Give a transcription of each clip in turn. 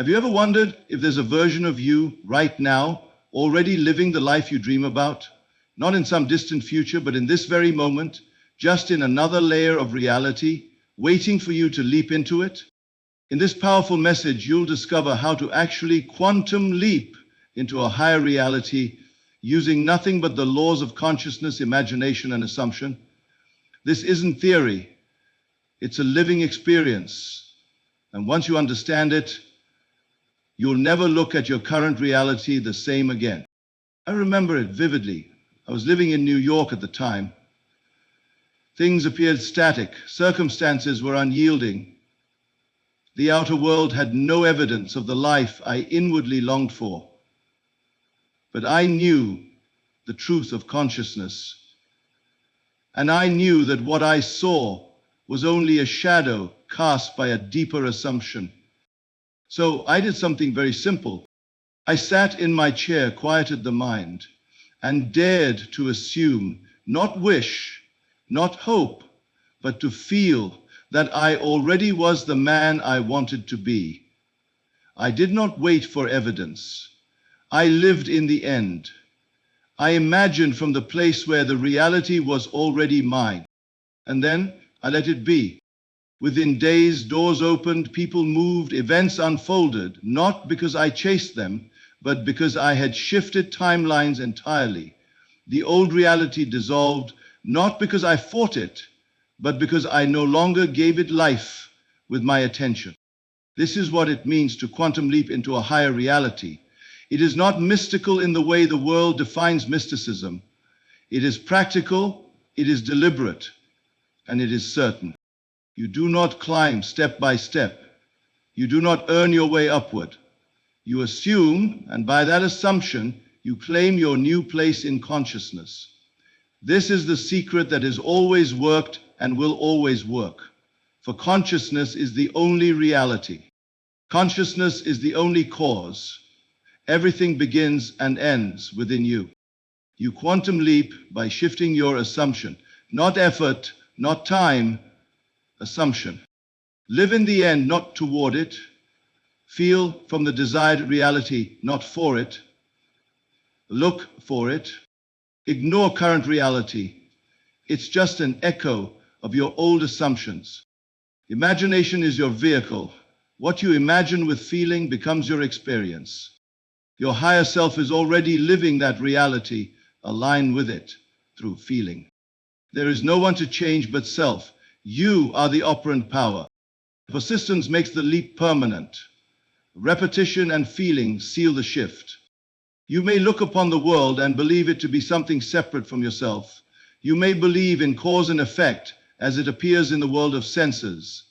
Have you ever wondered if there's a version of you right now already living the life you dream about? Not in some distant future, but in this very moment, just in another layer of reality, waiting for you to leap into it? In this powerful message, you'll discover how to actually quantum leap into a higher reality using nothing but the laws of consciousness, imagination, and assumption. This isn't theory. It's a living experience. And once you understand it, you'll never look at your current reality the same again. I remember it vividly. I was living in New York at the time. Things appeared static. Circumstances were unyielding. The outer world had no evidence of the life I inwardly longed for. But I knew the truth of consciousness. And I knew that what I saw was only a shadow cast by a deeper assumption. So I did something very simple. I sat in my chair, quieted the mind, and dared to assume, not wish, not hope, but to feel that I already was the man I wanted to be. I did not wait for evidence. I lived in the end. I imagined from the place where the reality was already mine. And then I let it be. Within days, doors opened, people moved, events unfolded, not because I chased them, but because I had shifted timelines entirely. The old reality dissolved, not because I fought it, but because I no longer gave it life with my attention. This is what it means to quantum leap into a higher reality. It is not mystical in the way the world defines mysticism. It is practical, it is deliberate, and it is certain. You do not climb step by step. You do not earn your way upward. You assume, and by that assumption, you claim your new place in consciousness. This is the secret that has always worked and will always work. For consciousness is the only reality. Consciousness is the only cause. Everything begins and ends within you. You quantum leap by shifting your assumption. Not effort, not time, assumption. Live in the end, not toward it. Feel from the desired reality, not for it. Look for it. Ignore current reality. It's just an echo of your old assumptions. Imagination is your vehicle. What you imagine with feeling becomes your experience. Your higher self is already living that reality. Align with it through feeling. There is no one to change but self. You are the operant power. Persistence makes the leap permanent. Repetition and feeling seal the shift. You may look upon the world and believe it to be something separate from yourself. You may believe in cause and effect as it appears in the world of senses,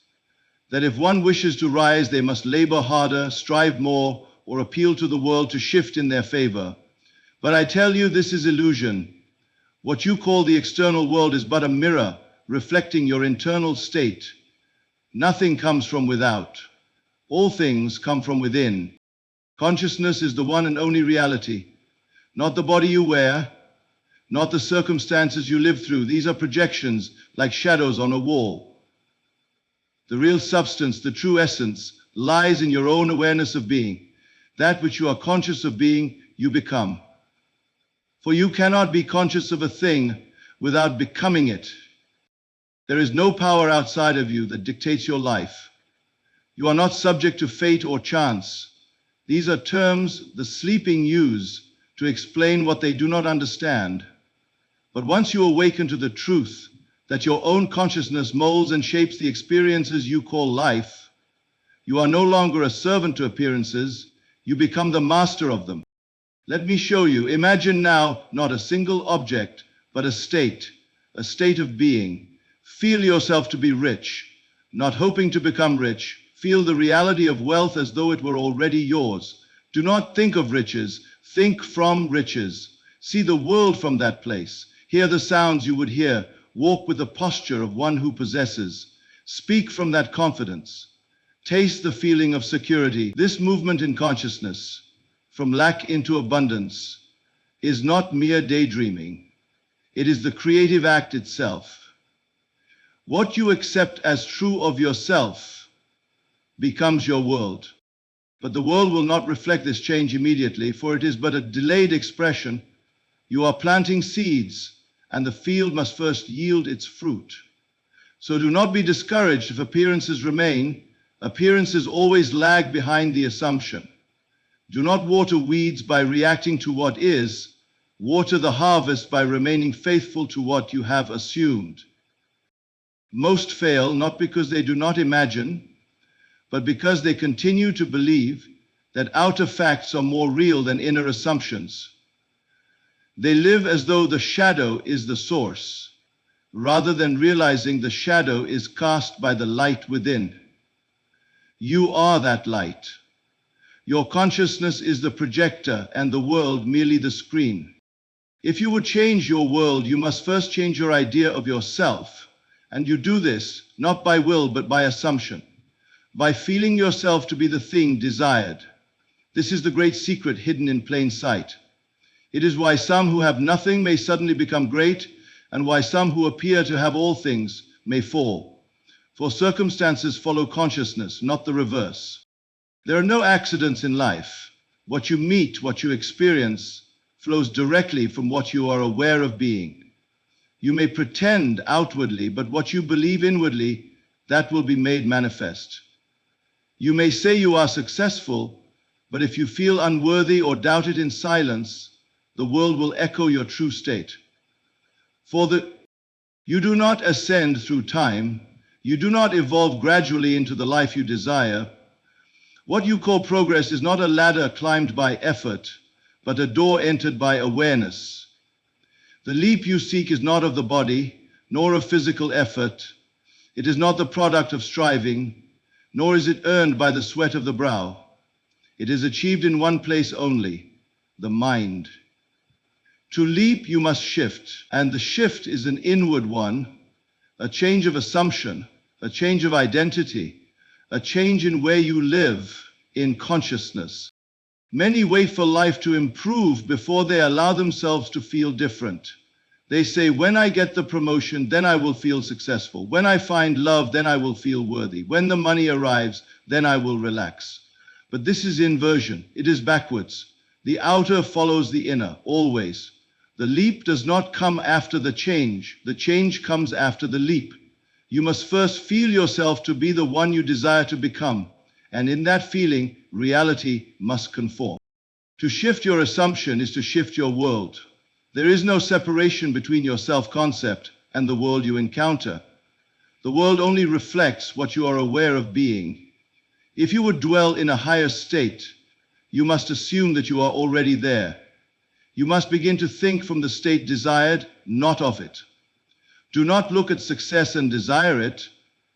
that if one wishes to rise, they must labor harder, strive more, or appeal to the world to shift in their favor. But I tell you, this is illusion. What you call the external world is but a mirror reflecting your internal state. Nothing comes from without. All things come from within. Consciousness is the one and only reality, not the body you wear, not the circumstances you live through. These are projections like shadows on a wall. The real substance, the true essence, lies in your own awareness of being. That which you are conscious of being, you become. For you cannot be conscious of a thing without becoming it. There is no power outside of you that dictates your life. You are not subject to fate or chance. These are terms the sleeping use to explain what they do not understand. But once you awaken to the truth that your own consciousness molds and shapes the experiences you call life, you are no longer a servant to appearances, you become the master of them. Let me show you. Imagine now not a single object, but a state of being. Feel yourself to be rich, not hoping to become rich. Feel the reality of wealth as though it were already yours. Do not think of riches, think from riches. See the world from that place. Hear the sounds you would hear. Walk with the posture of one who possesses. Speak from that confidence. Taste the feeling of security. This movement in consciousness, from lack into abundance, is not mere daydreaming. It is the creative act itself. What you accept as true of yourself becomes your world. But the world will not reflect this change immediately, for it is but a delayed expression. You are planting seeds, and the field must first yield its fruit. So do not be discouraged if appearances remain. Appearances always lag behind the assumption. Do not water weeds by reacting to what is. Water the harvest by remaining faithful to what you have assumed. Most fail not because they do not imagine, but because they continue to believe that outer facts are more real than inner assumptions. They live as though the shadow is the source, rather than realizing the shadow is cast by the light within. You are that light. Your consciousness is the projector and the world merely the screen. If you would change your world, you must first change your idea of yourself, and you do this not by will but by assumption, by feeling yourself to be the thing desired. This is the great secret hidden in plain sight. It is why some who have nothing may suddenly become great, and why some who appear to have all things may fall. For circumstances follow consciousness, not the reverse. There are no accidents in life. What you meet, what you experience, flows directly from what you are aware of being. You may pretend outwardly, but what you believe inwardly, that will be made manifest. You may say you are successful, but if you feel unworthy or doubt it in silence, the world will echo your true state. You do not ascend through time. You do not evolve gradually into the life you desire. What you call progress is not a ladder climbed by effort, but a door entered by awareness. The leap you seek is not of the body, nor of physical effort. It is not the product of striving, nor is it earned by the sweat of the brow. It is achieved in one place only, the mind. To leap, you must shift, and the shift is an inward one, a change of assumption, a change of identity, a change in where you live, in consciousness. Many wait for life to improve before they allow themselves to feel different. They say, when I get the promotion, then I will feel successful. When I find love, then I will feel worthy. When the money arrives, then I will relax. But this is inversion. It is backwards. The outer follows the inner, always. The leap does not come after the change. The change comes after the leap. You must first feel yourself to be the one you desire to become. And in that feeling, reality must conform. To shift your assumption is to shift your world. There is no separation between your self-concept and the world you encounter. The world only reflects what you are aware of being. If you would dwell in a higher state, you must assume that you are already there. You must begin to think from the state desired, not of it. Do not look at success and desire it.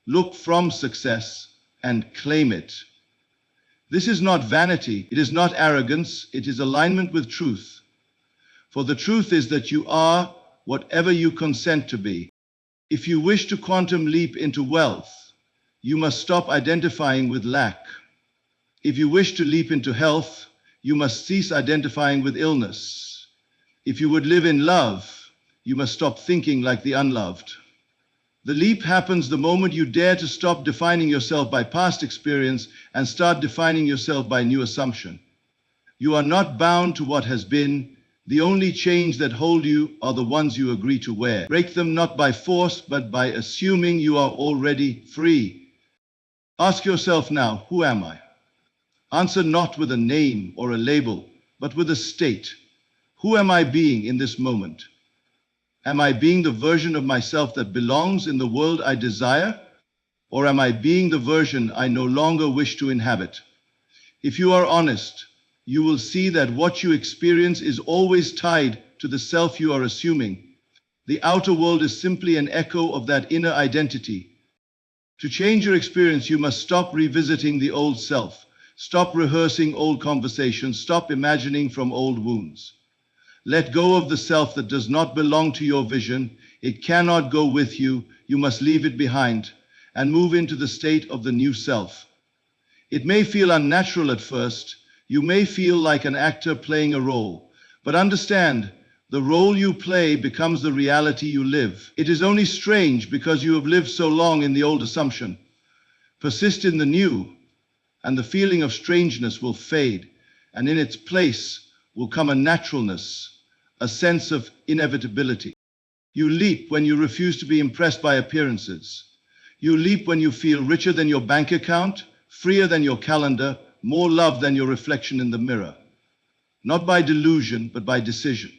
Look from success and claim it. This is not vanity. It is not arrogance. It is alignment with truth. For the truth is that you are whatever you consent to be. If you wish to quantum leap into wealth, you must stop identifying with lack. If you wish to leap into health, you must cease identifying with illness. If you would live in love, you must stop thinking like the unloved. The leap happens the moment you dare to stop defining yourself by past experience and start defining yourself by new assumption. You are not bound to what has been. The only chains that hold you are the ones you agree to wear. Break them not by force, but by assuming you are already free. Ask yourself now, who am I? Answer not with a name or a label, but with a state. Who am I being in this moment? Am I being the version of myself that belongs in the world I desire? Or am I being the version I no longer wish to inhabit? If you are honest, you will see that what you experience is always tied to the self you are assuming. The outer world is simply an echo of that inner identity. To change your experience, you must stop revisiting the old self. Stop rehearsing old conversations. Stop imagining from old wounds. Let go of the self that does not belong to your vision. It cannot go with you. You must leave it behind and move into the state of the new self. It may feel unnatural at first. You may feel like an actor playing a role. But understand, the role you play becomes the reality you live. It is only strange because you have lived so long in the old assumption. Persist in the new, and the feeling of strangeness will fade, and in its place will come a naturalness, a sense of inevitability. You leap when you refuse to be impressed by appearances. You leap when you feel richer than your bank account, freer than your calendar, more loved than your reflection in the mirror. Not by delusion, but by decision.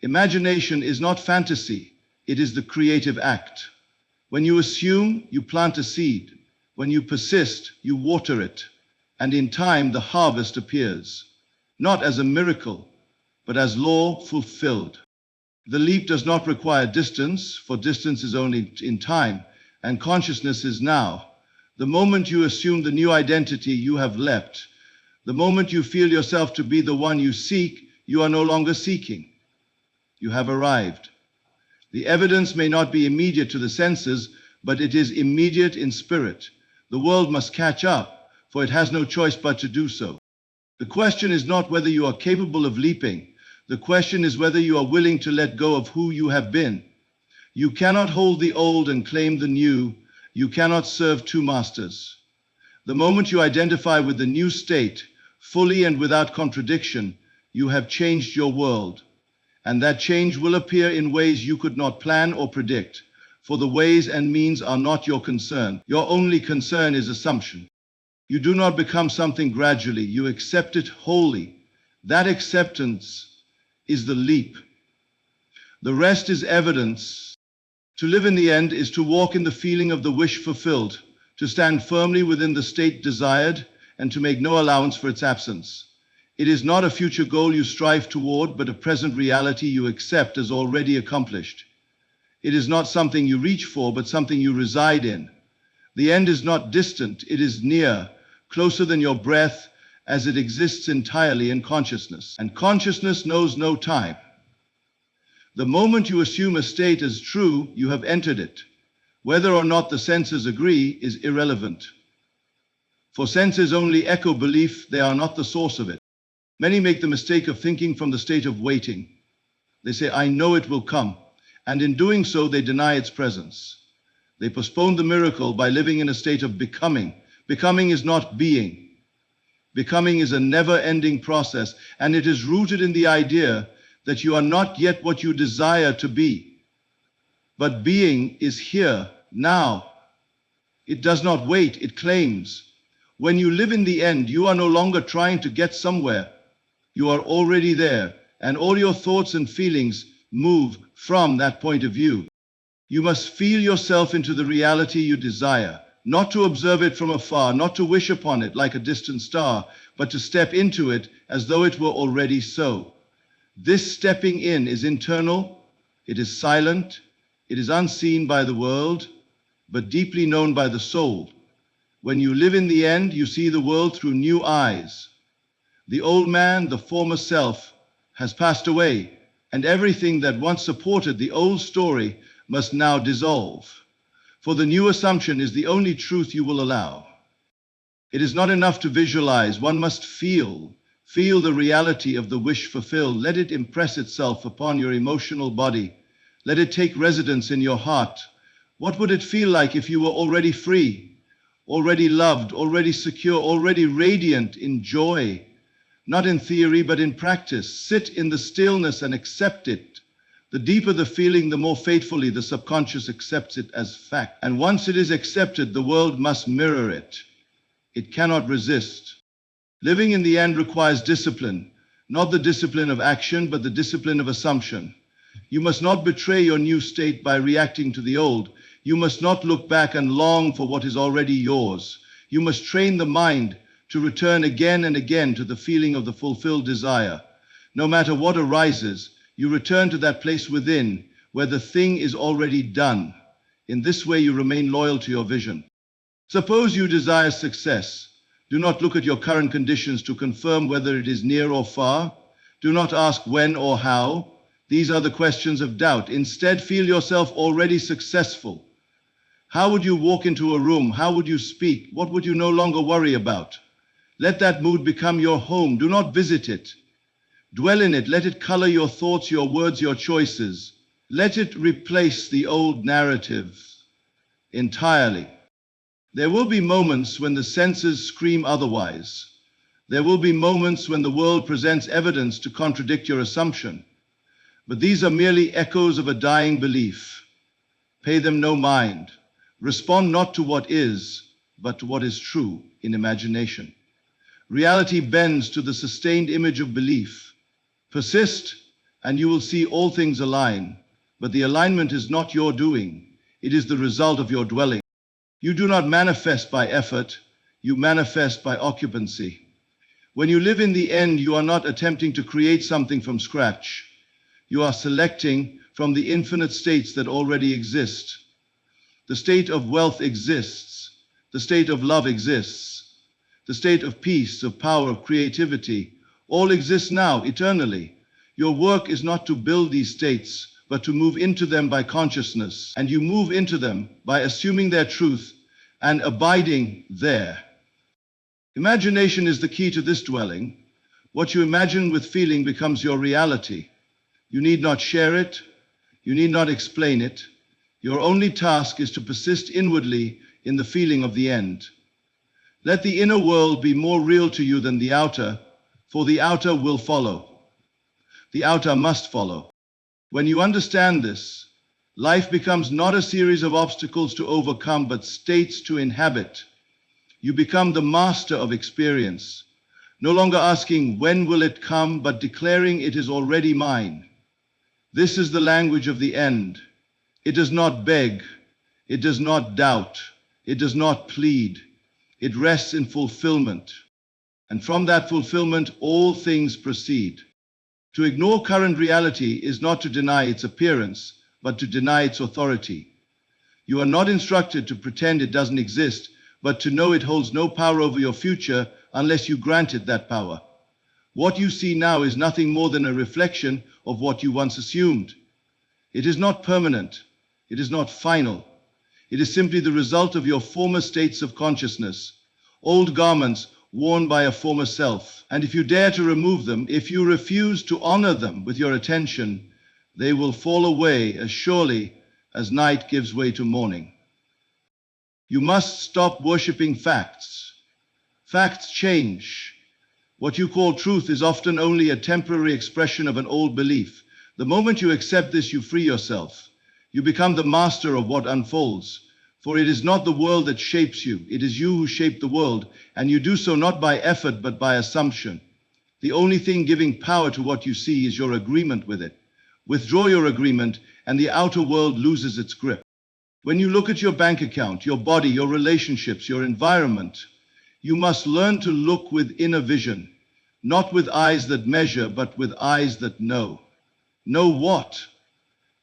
Imagination is not fantasy, it is the creative act. When you assume, you plant a seed. When you persist, you water it. And in time, the harvest appears. Not as a miracle, but as law fulfilled. The leap does not require distance, for distance is only in time, and consciousness is now. The moment you assume the new identity, you have leapt. The moment you feel yourself to be the one you seek, you are no longer seeking. You have arrived. The evidence may not be immediate to the senses, but it is immediate in spirit. The world must catch up, for it has no choice but to do so. The question is not whether you are capable of leaping. The question is whether you are willing to let go of who you have been. You cannot hold the old and claim the new. You cannot serve two masters. The moment you identify with the new state, fully and without contradiction, you have changed your world. And that change will appear in ways you could not plan or predict, for the ways and means are not your concern. Your only concern is assumption. You do not become something gradually, you accept it wholly. That acceptance is the leap. The rest is evidence. To live in the end is to walk in the feeling of the wish fulfilled, to stand firmly within the state desired, and to make no allowance for its absence. It is not a future goal you strive toward, but a present reality you accept as already accomplished. It is not something you reach for, but something you reside in. The end is not distant, it is near, closer than your breath, as it exists entirely in consciousness. And consciousness knows no time. The moment you assume a state as true, you have entered it. Whether or not the senses agree is irrelevant. For senses only echo belief, they are not the source of it. Many make the mistake of thinking from the state of waiting. They say, I know it will come, and in doing so, they deny its presence. They postpone the miracle by living in a state of becoming. Becoming is not being. Becoming is a never-ending process, and it is rooted in the idea that you are not yet what you desire to be. But being is here, now. It does not wait, it claims. When you live in the end, you are no longer trying to get somewhere. You are already there, and all your thoughts and feelings move from that point of view. You must feel yourself into the reality you desire, not to observe it from afar, not to wish upon it like a distant star, but to step into it as though it were already so. This stepping in is internal, it is silent, it is unseen by the world, but deeply known by the soul. When you live in the end, you see the world through new eyes. The old man, the former self, has passed away, and everything that once supported the old story must now dissolve. For the new assumption is the only truth you will allow. It is not enough to visualize, one must feel the reality of the wish fulfilled. Let it impress itself upon your emotional body. Let it take residence in your heart. What would it feel like if you were already free, already loved, already secure, already radiant in joy? Not in theory, but in practice. Sit in the stillness and accept it. The deeper the feeling, the more faithfully the subconscious accepts it as fact. And once it is accepted, the world must mirror it. It cannot resist. Living in the end requires discipline, not the discipline of action, but the discipline of assumption. You must not betray your new state by reacting to the old. You must not look back and long for what is already yours. You must train the mind to return again and again to the feeling of the fulfilled desire. No matter what arises, you return to that place within where the thing is already done. In this way, you remain loyal to your vision. Suppose you desire success. Do not look at your current conditions to confirm whether it is near or far. Do not ask when or how. These are the questions of doubt. Instead, feel yourself already successful. How would you walk into a room? How would you speak? What would you no longer worry about? Let that mood become your home. Do not visit it. Dwell in it. Let it color your thoughts, your words, your choices. Let it replace the old narrative entirely. There will be moments when the senses scream otherwise. There will be moments when the world presents evidence to contradict your assumption. But these are merely echoes of a dying belief. Pay them no mind. Respond not to what is, but to what is true in imagination. Reality bends to the sustained image of belief. Persist, and you will see all things align. But the alignment is not your doing. It is the result of your dwelling. You do not manifest by effort. You manifest by occupancy. When you live in the end, you are not attempting to create something from scratch. You are selecting from the infinite states that already exist. The state of wealth exists. The state of love exists. The state of peace, of power, of creativity, all exist now, eternally. Your work is not to build these states, but to move into them by consciousness. And you move into them by assuming their truth and abiding there. Imagination is the key to this dwelling. What you imagine with feeling becomes your reality. You need not share it. You need not explain it. Your only task is to persist inwardly in the feeling of the end. Let the inner world be more real to you than the outer, for the outer will follow. The outer must follow. When you understand this, life becomes not a series of obstacles to overcome, but states to inhabit. You become the master of experience, no longer asking when will it come, but declaring it is already mine. This is the language of the end. It does not beg. It does not doubt. It does not plead. It rests in fulfillment. And from that fulfillment, all things proceed. To ignore current reality is not to deny its appearance, but to deny its authority. You are not instructed to pretend it doesn't exist, but to know it holds no power over your future unless you grant it that power. What you see now is nothing more than a reflection of what you once assumed. It is not permanent. It is not final. It is simply the result of your former states of consciousness, old garments worn by a former self. And if you dare to remove them, if you refuse to honor them with your attention, they will fall away as surely as night gives way to morning. You must stop worshipping facts. Facts change. What you call truth is often only a temporary expression of an old belief. The moment you accept this, you free yourself. You become the master of what unfolds. For it is not the world that shapes you. It is you who shape the world, and you do so not by effort, but by assumption. The only thing giving power to what you see is your agreement with it. Withdraw your agreement, and the outer world loses its grip. When you look at your bank account, your body, your relationships, your environment, you must learn to look with inner vision, not with eyes that measure, but with eyes that know. Know what?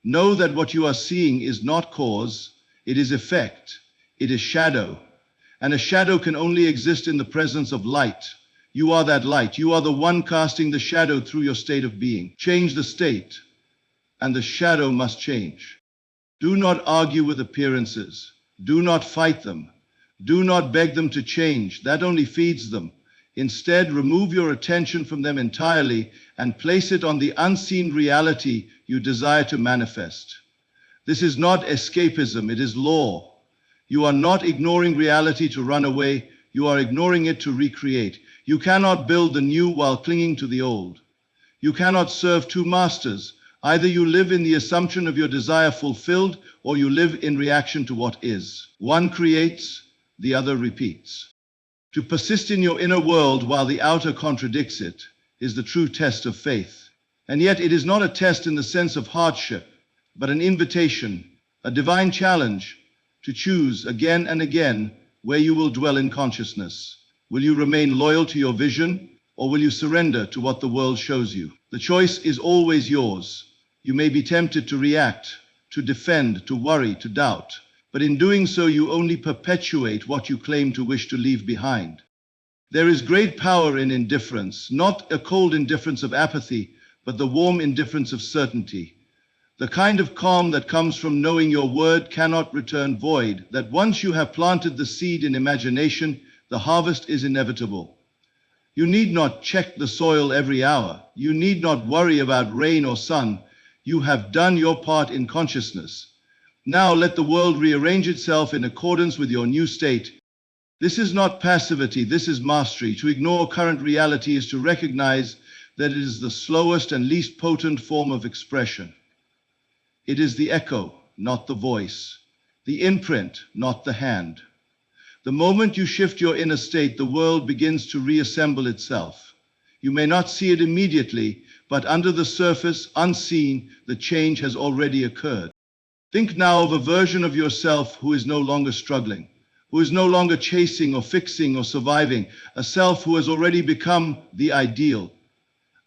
Know that what you are seeing is not cause, it is effect, it is shadow. And a shadow can only exist in the presence of light. You are that light. You are the one casting the shadow through your state of being. Change the state, and the shadow must change. Do not argue with appearances. Do not fight them. Do not beg them to change. That only feeds them. Instead, remove your attention from them entirely and place it on the unseen reality you desire to manifest. This is not escapism, it is law. You are not ignoring reality to run away, you are ignoring it to recreate. You cannot build the new while clinging to the old. You cannot serve two masters. Either you live in the assumption of your desire fulfilled, or you live in reaction to what is. One creates, the other repeats. To persist in your inner world while the outer contradicts it is the true test of faith. And yet it is not a test in the sense of hardship, but an invitation, a divine challenge to choose again and again where you will dwell in consciousness. Will you remain loyal to your vision, or will you surrender to what the world shows you? The choice is always yours. You may be tempted to react, to defend, to worry, to doubt. But in doing so, you only perpetuate what you claim to wish to leave behind. There is great power in indifference, not a cold indifference of apathy, but the warm indifference of certainty. The kind of calm that comes from knowing your word cannot return void, that once you have planted the seed in imagination, the harvest is inevitable. You need not check the soil every hour. You need not worry about rain or sun. You have done your part in consciousness. Now let the world rearrange itself in accordance with your new state. This is not passivity, this is mastery. To ignore current reality is to recognize that it is the slowest and least potent form of expression. It is the echo, not the voice, the imprint, not the hand. The moment you shift your inner state, the world begins to reassemble itself. You may not see it immediately, but under the surface, unseen, the change has already occurred. Think now of a version of yourself who is no longer struggling, who is no longer chasing or fixing or surviving, a self who has already become the ideal.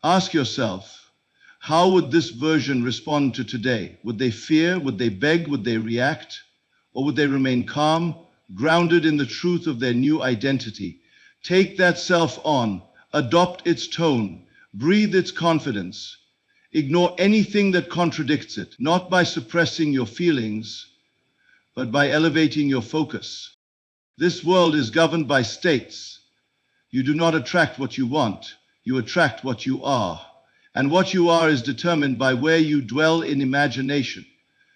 Ask yourself, how would this version respond to today? Would they fear? Would they beg? Would they react? Or would they remain calm, grounded in the truth of their new identity? Take that self on, adopt its tone, breathe its confidence. Ignore anything that contradicts it, not by suppressing your feelings, but by elevating your focus. This world is governed by states. You do not attract what you want, you attract what you are. And what you are is determined by where you dwell in imagination.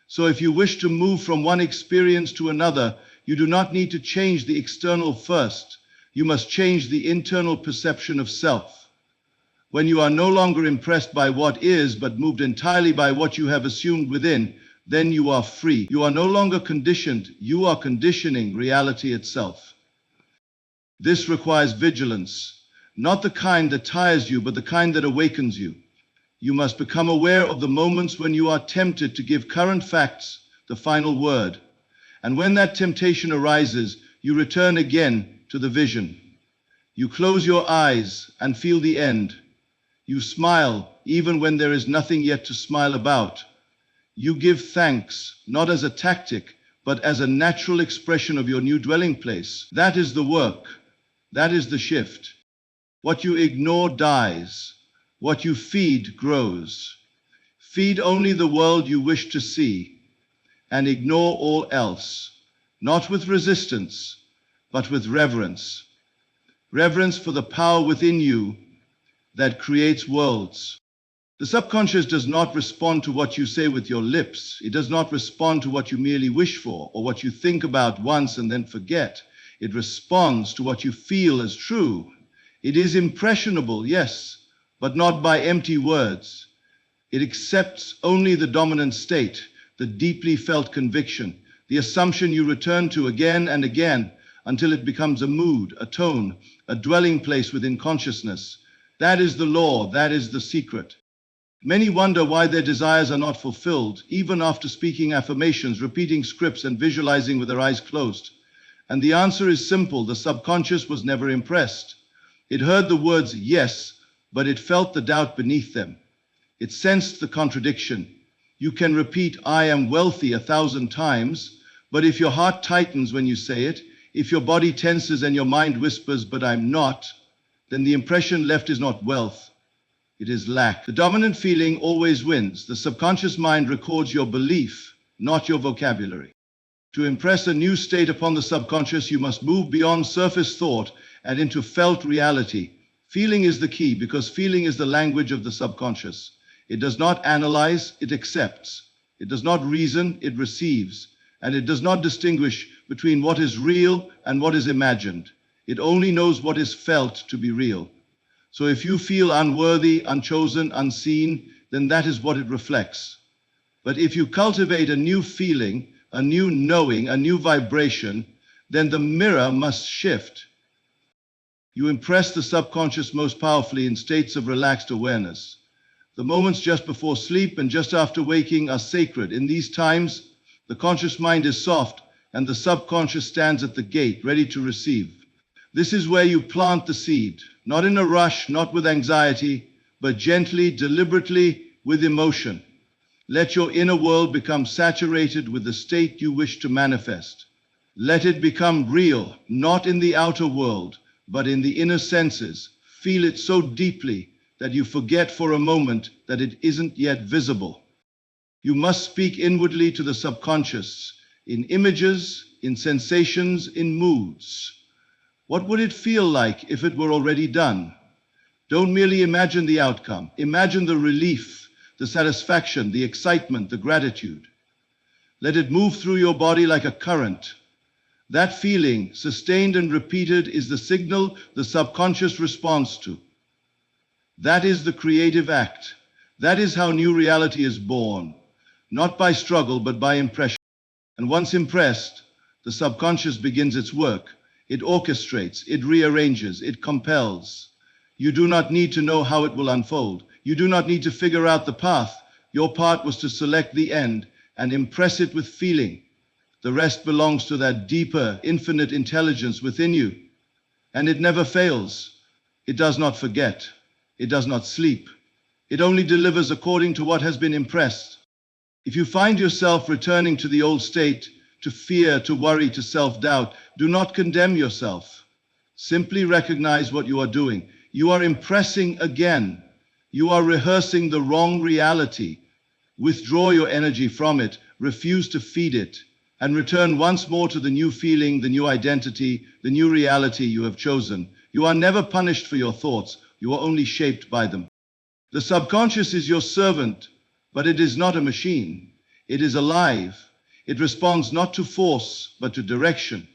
So if you wish to move from one experience to another, you do not need to change the external first. You must change the internal perception of self. When you are no longer impressed by what is, but moved entirely by what you have assumed within, then you are free. You are no longer conditioned. You are conditioning reality itself. This requires vigilance, not the kind that tires you, but the kind that awakens you. You must become aware of the moments when you are tempted to give current facts the final word. And when that temptation arises, you return again to the vision. You close your eyes and feel the end. You smile even when there is nothing yet to smile about. You give thanks, not as a tactic, but as a natural expression of your new dwelling place. That is the work. That is the shift. What you ignore dies. What you feed grows. Feed only the world you wish to see, and ignore all else, not with resistance, but with reverence. Reverence for the power within you that creates worlds. The subconscious does not respond to what you say with your lips. It does not respond to what you merely wish for or what you think about once and then forget. It responds to what you feel as true. It is impressionable, yes, but not by empty words. It accepts only the dominant state, the deeply felt conviction, the assumption you return to again and again until it becomes a mood, a tone, a dwelling place within consciousness. That is the law, that is the secret. Many wonder why their desires are not fulfilled, even after speaking affirmations, repeating scripts, and visualizing with their eyes closed. And the answer is simple: the subconscious was never impressed. It heard the words yes, but it felt the doubt beneath them. It sensed the contradiction. You can repeat "I am wealthy" 1,000 times, but if your heart tightens when you say it, if your body tenses and your mind whispers, "But I'm not," then the impression left is not wealth, it is lack. The dominant feeling always wins. The subconscious mind records your belief, not your vocabulary. To impress a new state upon the subconscious, you must move beyond surface thought and into felt reality. Feeling is the key, because feeling is the language of the subconscious. It does not analyze, it accepts. It does not reason, it receives. And it does not distinguish between what is real and what is imagined. It only knows what is felt to be real. So if you feel unworthy, unchosen, unseen, then that is what it reflects. But if you cultivate a new feeling, a new knowing, a new vibration, then the mirror must shift. You impress the subconscious most powerfully in states of relaxed awareness. The moments just before sleep and just after waking are sacred. In these times, the conscious mind is soft and the subconscious stands at the gate, ready to receive. This is where you plant the seed, not in a rush, not with anxiety, but gently, deliberately, with emotion. Let your inner world become saturated with the state you wish to manifest. Let it become real, not in the outer world, but in the inner senses. Feel it so deeply that you forget for a moment that it isn't yet visible. You must speak inwardly to the subconscious, in images, in sensations, in moods. What would it feel like if it were already done? Don't merely imagine the outcome. Imagine the relief, the satisfaction, the excitement, the gratitude. Let it move through your body like a current. That feeling, sustained and repeated, is the signal the subconscious responds to. That is the creative act. That is how new reality is born, not by struggle, but by impression. And once impressed, the subconscious begins its work. It orchestrates, it rearranges, it compels. You do not need to know how it will unfold. You do not need to figure out the path. Your part was to select the end and impress it with feeling. The rest belongs to that deeper, infinite intelligence within you. And it never fails. It does not forget. It does not sleep. It only delivers according to what has been impressed. If you find yourself returning to the old state, to fear, to worry, to self-doubt, do not condemn yourself. Simply recognize what you are doing. You are impressing again. You are rehearsing the wrong reality. Withdraw your energy from it, refuse to feed it, and return once more to the new feeling, the new identity, the new reality you have chosen. You are never punished for your thoughts. You are only shaped by them. The subconscious is your servant, but it is not a machine. It is alive. It responds not to force, but to direction.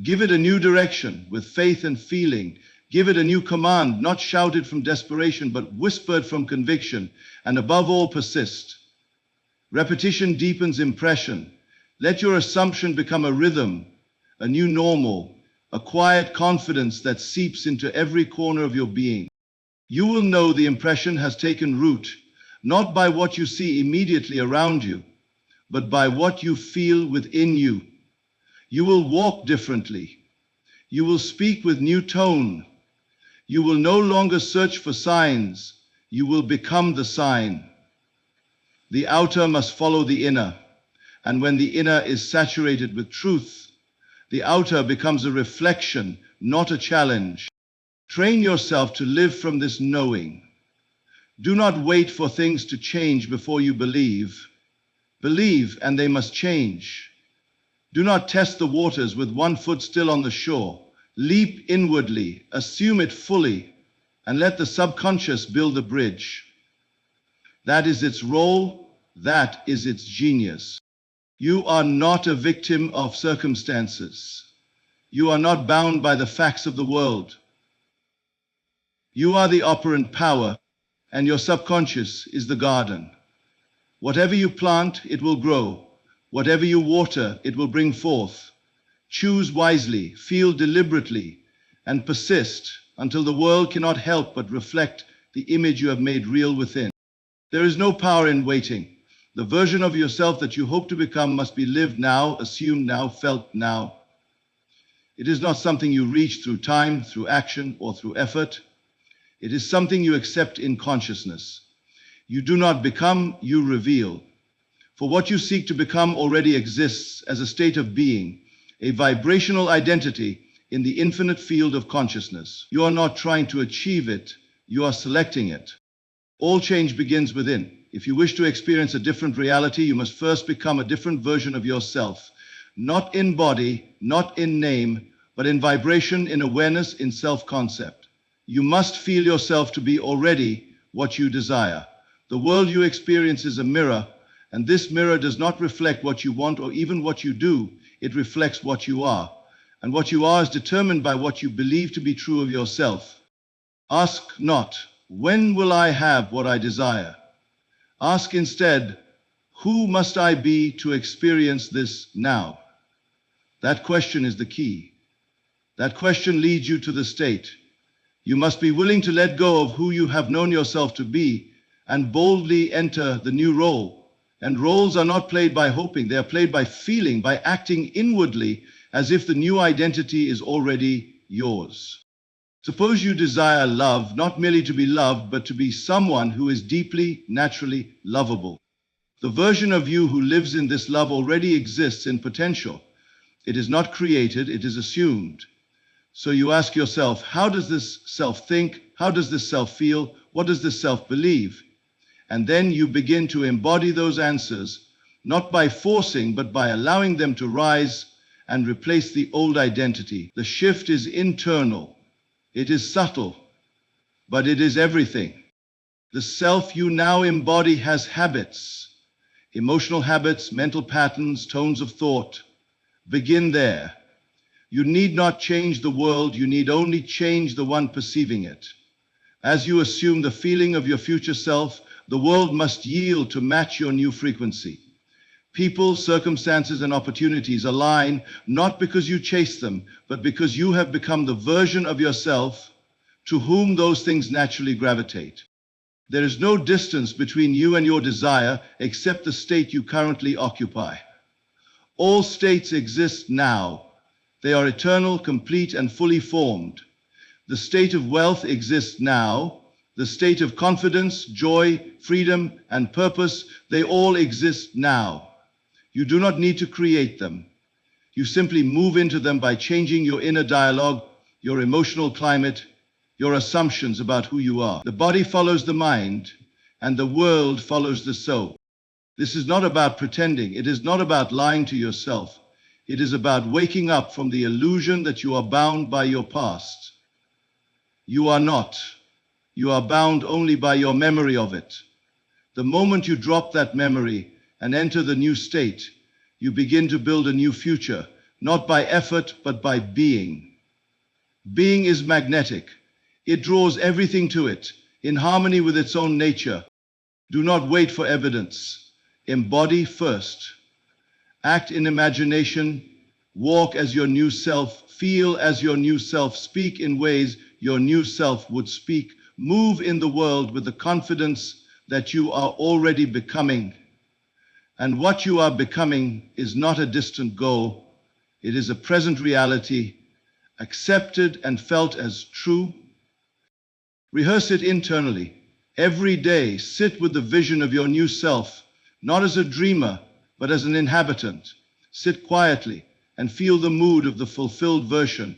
Give it a new direction with faith and feeling. Give it a new command, not shouted from desperation, but whispered from conviction. And above all, persist. Repetition deepens impression. Let your assumption become a rhythm, a new normal, a quiet confidence that seeps into every corner of your being. You will know the impression has taken root, not by what you see immediately around you, but by what you feel within you. You will walk differently. You will speak with new tone. You will no longer search for signs. You will become the sign. The outer must follow the inner, and when the inner is saturated with truth, the outer becomes a reflection, not a challenge. Train yourself to live from this knowing. Do not wait for things to change before you believe. Believe, and they must change. Do not test the waters with one foot still on the shore. Leap inwardly, assume it fully, and let the subconscious build the bridge. That is its role, that is its genius. You are not a victim of circumstances. You are not bound by the facts of the world. You are the operant power, and your subconscious is the garden. Whatever you plant, it will grow. Whatever you water, it will bring forth. Choose wisely, feel deliberately, and persist until the world cannot help but reflect the image you have made real within. There is no power in waiting. The version of yourself that you hope to become must be lived now, assumed now, felt now. It is not something you reach through time, through action, or through effort. It is something you accept in consciousness. You do not become, you reveal. For what you seek to become already exists as a state of being, a vibrational identity in the infinite field of consciousness. You are not trying to achieve it, you are selecting it. All change begins within. If you wish to experience a different reality, you must first become a different version of yourself. Not in body, not in name, but in vibration, in awareness, in self-concept. You must feel yourself to be already what you desire. The world you experience is a mirror, and this mirror does not reflect what you want or even what you do. It reflects what you are. And what you are is determined by what you believe to be true of yourself. Ask not, when will I have what I desire? Ask instead, who must I be to experience this now? That question is the key. That question leads you to the state. You must be willing to let go of who you have known yourself to be and boldly enter the new role. And roles are not played by hoping, they are played by feeling, by acting inwardly as if the new identity is already yours. Suppose you desire love, not merely to be loved, but to be someone who is deeply, naturally lovable. The version of you who lives in this love already exists in potential. It is not created, it is assumed. So you ask yourself, how does this self think? How does this self feel? What does this self believe? And then you begin to embody those answers, not by forcing, but by allowing them to rise and replace the old identity. The shift is internal. It is subtle, but it is everything. The self you now embody has habits, emotional habits, mental patterns, tones of thought. Begin there. You need not change the world, you need only change the one perceiving it. As you assume the feeling of your future self, the world must yield to match your new frequency. People, circumstances, and opportunities align not because you chase them, but because you have become the version of yourself to whom those things naturally gravitate. There is no distance between you and your desire except the state you currently occupy. All states exist now. They are eternal, complete, and fully formed. The state of wealth exists now. The state of confidence, joy, freedom, and purpose, they all exist now. You do not need to create them. You simply move into them by changing your inner dialogue, your emotional climate, your assumptions about who you are. The body follows the mind, and the world follows the soul. This is not about pretending. It is not about lying to yourself. It is about waking up from the illusion that you are bound by your past. You are not. You are bound only by your memory of it. The moment you drop that memory and enter the new state, you begin to build a new future, not by effort, but by being. Being is magnetic. It draws everything to it, in harmony with its own nature. Do not wait for evidence. Embody first. Act in imagination. Walk as your new self. Feel as your new self. Speak in ways your new self would speak. Move in the world with the confidence that you are already becoming. And what you are becoming is not a distant goal. It is a present reality, accepted and felt as true. Rehearse it internally. Every day, sit with the vision of your new self, not as a dreamer, but as an inhabitant. Sit quietly and feel the mood of the fulfilled version,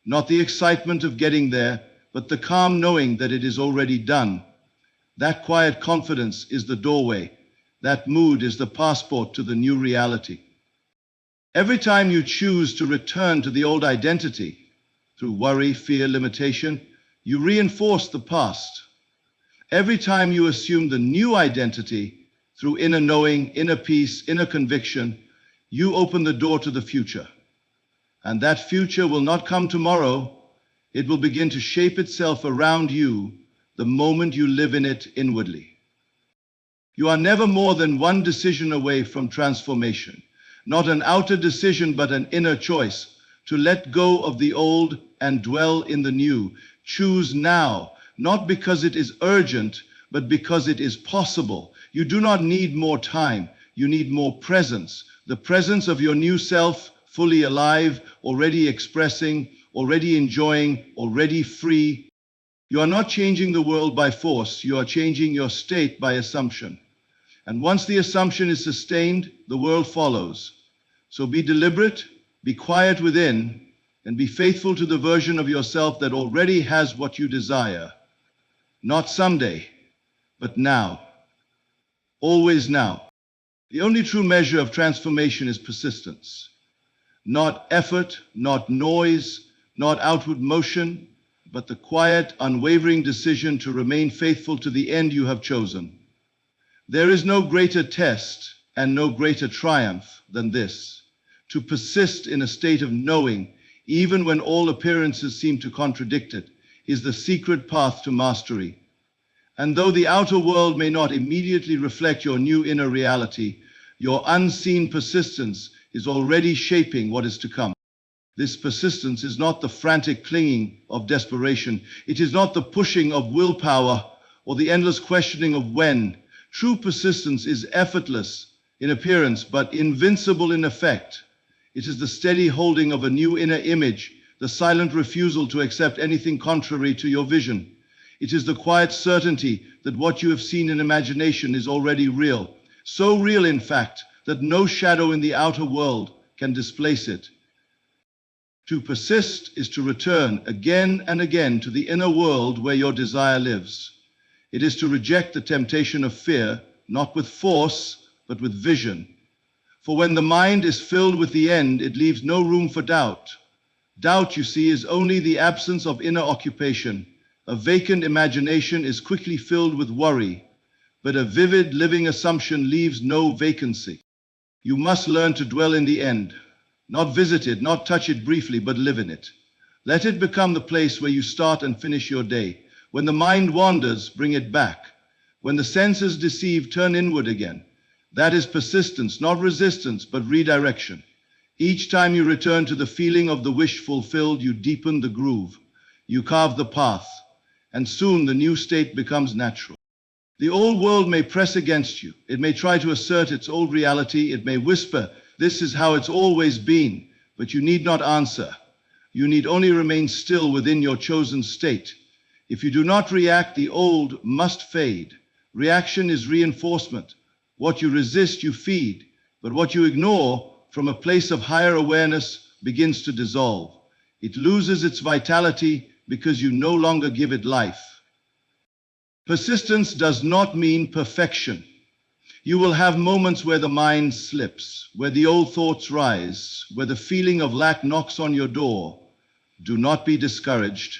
not the excitement of getting there, but the calm knowing that it is already done. That quiet confidence is the doorway. That mood is the passport to the new reality. Every time you choose to return to the old identity, through worry, fear, limitation, you reinforce the past. Every time you assume the new identity, through inner knowing, inner peace, inner conviction, you open the door to the future. And that future will not come tomorrow. It will begin to shape itself around you the moment you live in it inwardly. You are never more than one decision away from transformation. Not an outer decision, but an inner choice to let go of the old and dwell in the new. Choose now, not because it is urgent, but because it is possible. You do not need more time. You need more presence. The presence of your new self, fully alive, already expressing, already enjoying, already free. You are not changing the world by force. You are changing your state by assumption. And once the assumption is sustained, the world follows. So be deliberate, be quiet within, and be faithful to the version of yourself that already has what you desire. Not someday, but now. Always now. The only true measure of transformation is persistence. Not effort, not noise, not outward motion, but the quiet, unwavering decision to remain faithful to the end you have chosen. There is no greater test and no greater triumph than this: to persist in a state of knowing, even when all appearances seem to contradict it, is the secret path to mastery. And though the outer world may not immediately reflect your new inner reality, your unseen persistence is already shaping what is to come. This persistence is not the frantic clinging of desperation. It is not the pushing of willpower or the endless questioning of when. True persistence is effortless in appearance, but invincible in effect. It is the steady holding of a new inner image, the silent refusal to accept anything contrary to your vision. It is the quiet certainty that what you have seen in imagination is already real. So real, in fact, that no shadow in the outer world can displace it. To persist is to return again and again to the inner world where your desire lives. It is to reject the temptation of fear, not with force, but with vision. For when the mind is filled with the end, it leaves no room for doubt. Doubt, you see, is only the absence of inner occupation. A vacant imagination is quickly filled with worry, but a vivid, living assumption leaves no vacancy. You must learn to dwell in the end, Not visit it, not touch it briefly, but live in it. Let it become the place where you start and finish your day. When the mind wanders, bring it back. When the senses deceive, turn inward again. That is persistence, not resistance, but redirection. Each time you return to the feeling of the wish fulfilled, you deepen the groove. You carve the path, and soon the new state becomes natural. The old world may press against you. It may try to assert its old reality. It may whisper, "This is how it's always been," but you need not answer. You need only remain still within your chosen state. If you do not react, the old must fade. Reaction is reinforcement. What you resist, you feed. But what you ignore from a place of higher awareness begins to dissolve. It loses its vitality because you no longer give it life. Persistence does not mean perfection. You will have moments where the mind slips, where the old thoughts rise, where the feeling of lack knocks on your door. Do not be discouraged.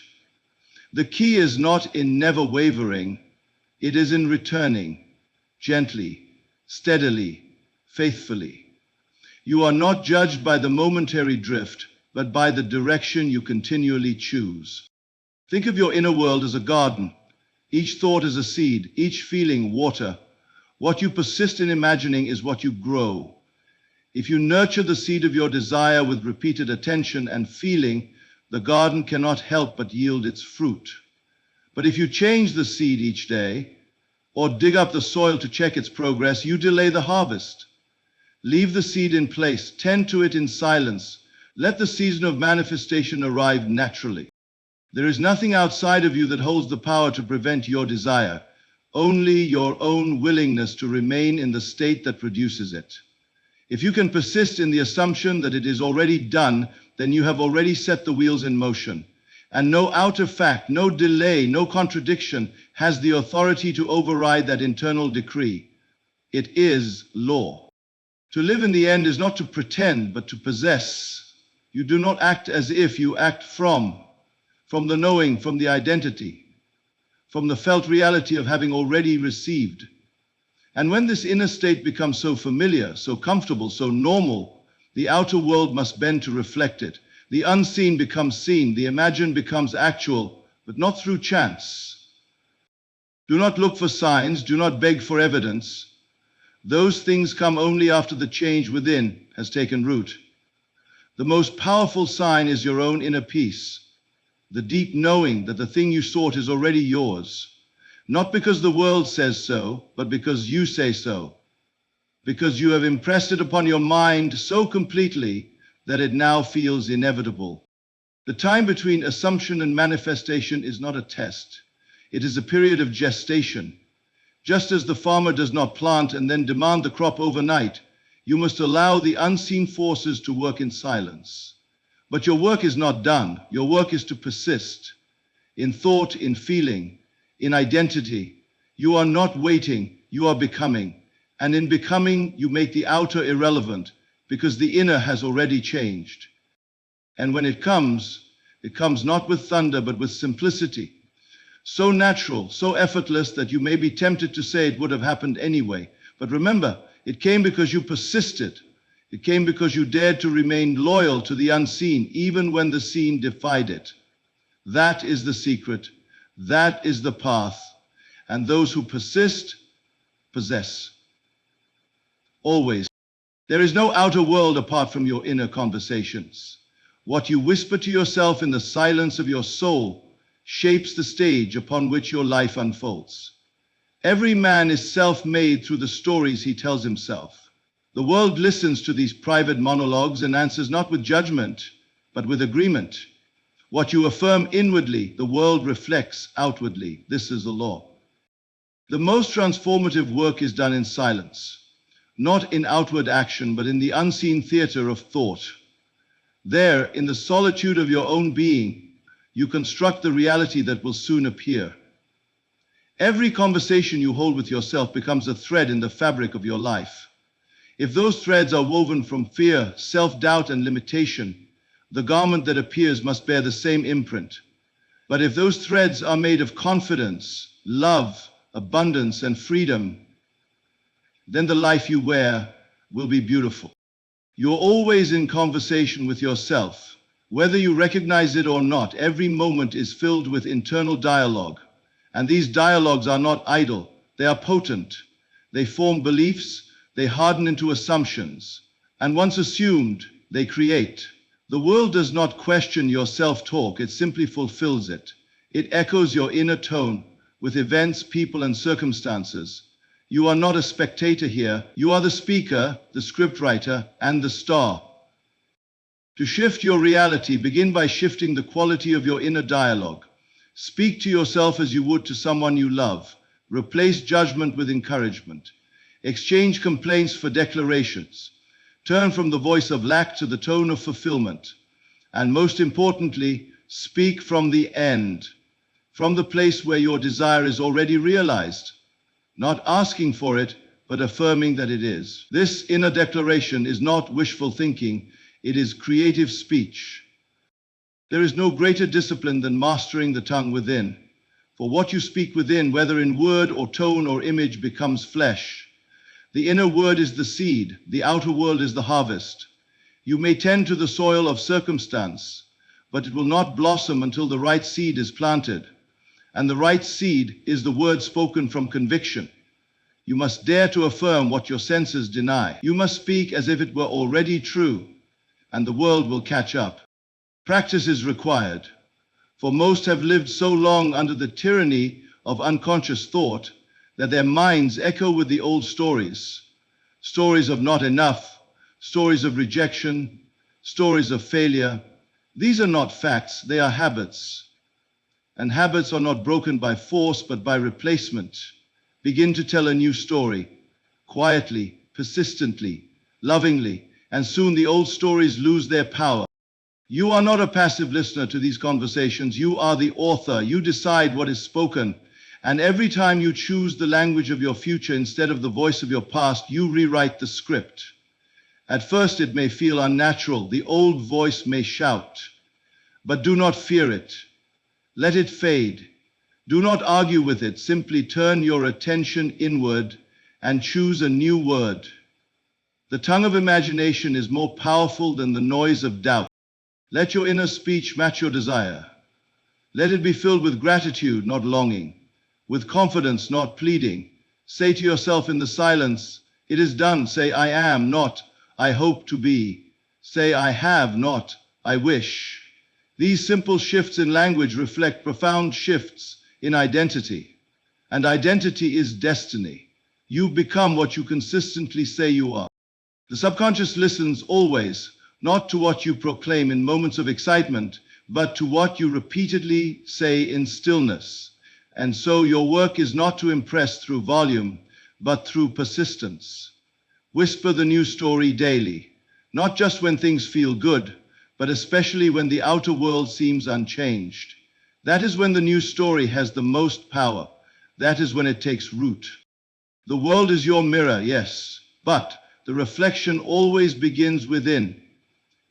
The key is not in never wavering, it is in returning, gently, steadily, faithfully. You are not judged by the momentary drift, but by the direction you continually choose. Think of your inner world as a garden. Each thought is a seed, each feeling water. What you persist in imagining is what you grow. If you nurture the seed of your desire with repeated attention and feeling, the garden cannot help but yield its fruit. But if you change the seed each day, or dig up the soil to check its progress, you delay the harvest. Leave the seed in place, tend to it in silence. Let the season of manifestation arrive naturally. There is nothing outside of you that holds the power to prevent your desire, only your own willingness to remain in the state that produces it. If you can persist in the assumption that it is already done, then you have already set the wheels in motion. And no outer fact, no delay, no contradiction has the authority to override that internal decree. It is law. To live in the end is not to pretend, but to possess. You do not act as if, you act from the knowing, from the identity, from the felt reality of having already received. And when this inner state becomes so familiar, so comfortable, so normal, the outer world must bend to reflect it. The unseen becomes seen, the imagined becomes actual, but not through chance. Do not look for signs, do not beg for evidence. Those things come only after the change within has taken root. The most powerful sign is your own inner peace, the deep knowing that the thing you sought is already yours, not because the world says so, but because you say so, because you have impressed it upon your mind so completely that it now feels inevitable. The time between assumption and manifestation is not a test. It is a period of gestation. Just as the farmer does not plant and then demand the crop overnight, you must allow the unseen forces to work in silence. But your work is not done. Your work is to persist in thought, in feeling, in identity. You are not waiting, you are becoming. And in becoming, you make the outer irrelevant because the inner has already changed. And when it comes not with thunder, but with simplicity. So natural, so effortless that you may be tempted to say it would have happened anyway. But remember, it came because you persisted. It came because you dared to remain loyal to the unseen, even when the seen defied it. That is the secret. That is the path. And those who persist, possess. Always. There is no outer world apart from your inner conversations. What you whisper to yourself in the silence of your soul shapes the stage upon which your life unfolds. Every man is self-made through the stories he tells himself. The world listens to these private monologues and answers not with judgment, but with agreement. What you affirm inwardly, the world reflects outwardly. This is the law. The most transformative work is done in silence, not in outward action, but in the unseen theater of thought. There, in the solitude of your own being, you construct the reality that will soon appear. Every conversation you hold with yourself becomes a thread in the fabric of your life. If those threads are woven from fear, self-doubt, and limitation, the garment that appears must bear the same imprint. But if those threads are made of confidence, love, abundance, and freedom, then the life you wear will be beautiful. You're always in conversation with yourself. Whether you recognize it or not, every moment is filled with internal dialogue. And these dialogues are not idle, they are potent. They form beliefs, they harden into assumptions. And once assumed, they create. The world does not question your self-talk, it simply fulfills it. It echoes your inner tone with events, people, and circumstances. You are not a spectator here, you are the speaker, the scriptwriter, and the star. To shift your reality, begin by shifting the quality of your inner dialogue. Speak to yourself as you would to someone you love. Replace judgment with encouragement. Exchange complaints for declarations. Turn from the voice of lack to the tone of fulfillment. And most importantly, speak from the end, from the place where your desire is already realized. Not asking for it, but affirming that it is. This inner declaration is not wishful thinking, it is creative speech. There is no greater discipline than mastering the tongue within. For what you speak within, whether in word or tone or image, becomes flesh. The inner word is the seed, the outer world is the harvest. You may tend to the soil of circumstance, but it will not blossom until the right seed is planted. And the right seed is the word spoken from conviction. You must dare to affirm what your senses deny. You must speak as if it were already true, and the world will catch up. Practice is required, for most have lived so long under the tyranny of unconscious thought that their minds echo with the old stories. Stories of not enough, stories of rejection, stories of failure. These are not facts, they are habits. And habits are not broken by force, but by replacement. Begin to tell a new story, quietly, persistently, lovingly, and soon the old stories lose their power. You are not a passive listener to these conversations. You are the author. You decide what is spoken. And every time you choose the language of your future instead of the voice of your past, you rewrite the script. At first it may feel unnatural. The old voice may shout. But do not fear it. Let it fade. Do not argue with it. Simply turn your attention inward and choose a new word. The tongue of imagination is more powerful than the noise of doubt. Let your inner speech match your desire. Let it be filled with gratitude, not longing, with confidence, not pleading. Say to yourself in the silence, it is done. Say, I am, not I hope to be. Say, I have, not I wish. These simple shifts in language reflect profound shifts in identity. And identity is destiny. You become what you consistently say you are. The subconscious listens always, not to what you proclaim in moments of excitement, but to what you repeatedly say in stillness. And so your work is not to impress through volume, but through persistence. Whisper the new story daily, not just when things feel good, but especially when the outer world seems unchanged. That is when the new story has the most power. That is when it takes root. The world is your mirror, yes, but the reflection always begins within.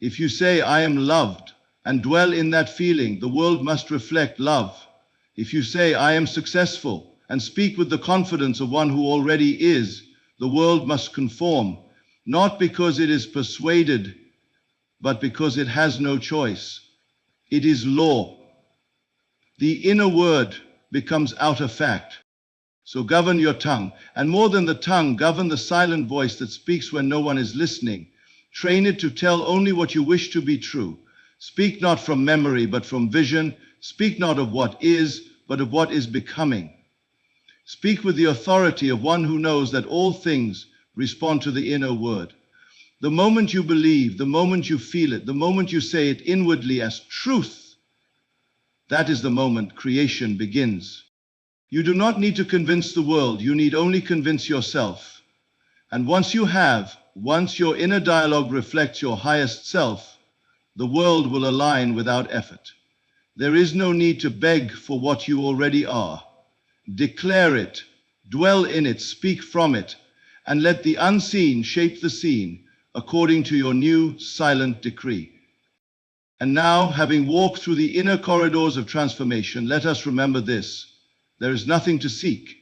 If you say, I am loved, and dwell in that feeling, the world must reflect love. If you say, I am successful, and speak with the confidence of one who already is, the world must conform, not because it is persuaded, but because it has no choice. It is law. The inner word becomes outer fact. So govern your tongue, and more than the tongue, govern the silent voice that speaks when no one is listening. Train it to tell only what you wish to be true. Speak not from memory, but from vision. Speak not of what is, but of what is becoming. Speak with the authority of one who knows that all things respond to the inner word. The moment you believe, the moment you feel it, the moment you say it inwardly as truth, that is the moment creation begins. You do not need to convince the world, you need only convince yourself. And once you have, once your inner dialogue reflects your highest self, the world will align without effort. There is no need to beg for what you already are. Declare it, dwell in it, speak from it, and let the unseen shape the seen according to your new silent decree. And now, having walked through the inner corridors of transformation, let us remember this. There is nothing to seek,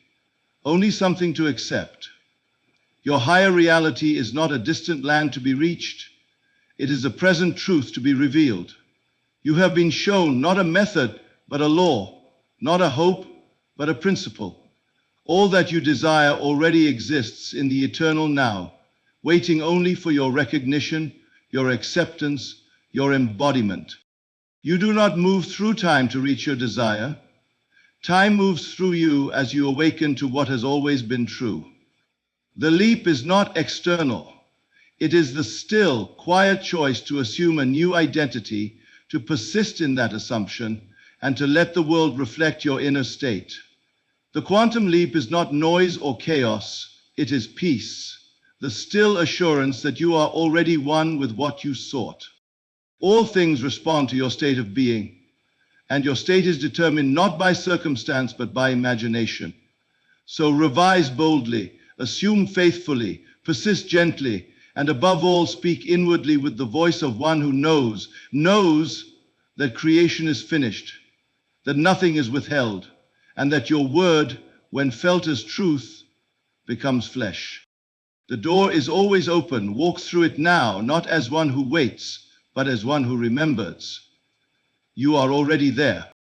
only something to accept. Your higher reality is not a distant land to be reached. It is a present truth to be revealed. You have been shown not a method, but a law, not a hope, but a principle. All that you desire already exists in the eternal now, waiting only for your recognition, your acceptance, your embodiment. You do not move through time to reach your desire. Time moves through you as you awaken to what has always been true. The leap is not external. It is the still, quiet choice to assume a new identity, to persist in that assumption, and to let the world reflect your inner state. The quantum leap is not noise or chaos, it is peace, the still assurance that you are already one with what you sought. All things respond to your state of being, and your state is determined not by circumstance but by imagination. So revise boldly, assume faithfully, persist gently, and above all speak inwardly with the voice of one who knows that creation is finished, that nothing is withheld, and that your word, when felt as truth, becomes flesh. The door is always open. Walk through it now, not as one who waits, but as one who remembers. You are already there.